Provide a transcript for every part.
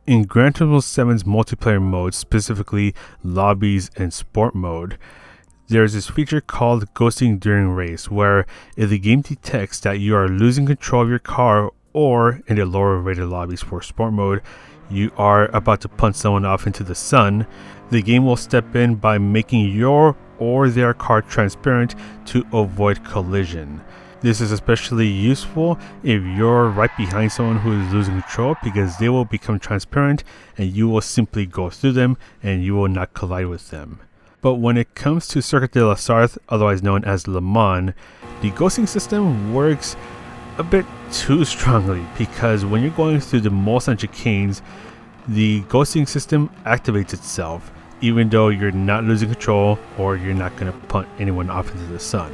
In Gran Turismo 7's multiplayer mode, specifically lobbies and sport mode, there's this feature called ghosting during race, where if the game detects that you are losing control of your car, or in the lower rated lobbies for sport mode, you are about to punch someone off into the sun, the game will step in by making your or their car transparent to avoid collision. This is especially useful if you're right behind someone who is losing control, because they will become transparent and you will simply go through them and you will not collide with them. But when it comes to Circuit de la Sarthe, otherwise known as Le Mans, the ghosting system works a bit too strongly, because when you're going through the Mulsanne chicanes, the ghosting system activates itself, even though you're not losing control or you're not going to punt anyone off into the sun.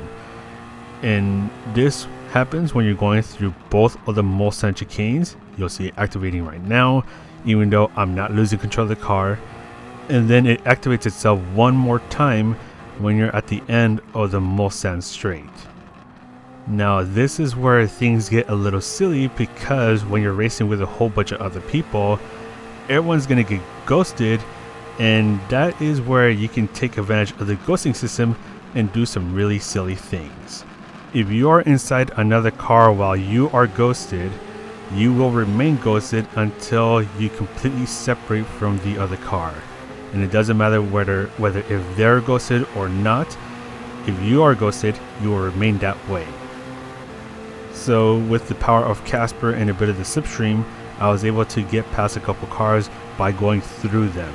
And this happens when you're going through both of the Mulsanne chicanes. You'll see it activating right now, even though I'm not losing control of the car. And then it activates itself one more time when you're at the end of the Mulsanne straight. Now this is where things get a little silly, because when you're racing with a whole bunch of other people, everyone's going to get ghosted, and that is where you can take advantage of the ghosting system and do some really silly things. If you are inside another car while you are ghosted, you will remain ghosted until you completely separate from the other car. And it doesn't matter whether if they're ghosted or not. If you are ghosted, you will remain that way. So with the power of Casper and a bit of the slipstream, I was able to get past a couple cars by going through them.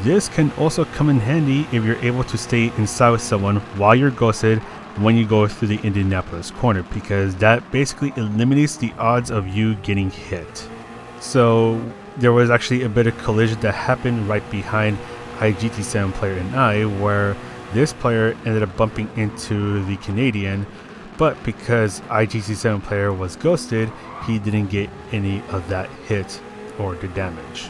This can also come in handy if you're able to stay inside with someone while you're ghosted when you go through the Indianapolis corner, because that basically eliminates the odds of you getting hit. So there was actually a bit of collision that happened right behind IGT7 player and I, where this player ended up bumping into the Canadian, but because IGT7 player was ghosted, he didn't get any of that hit or the damage.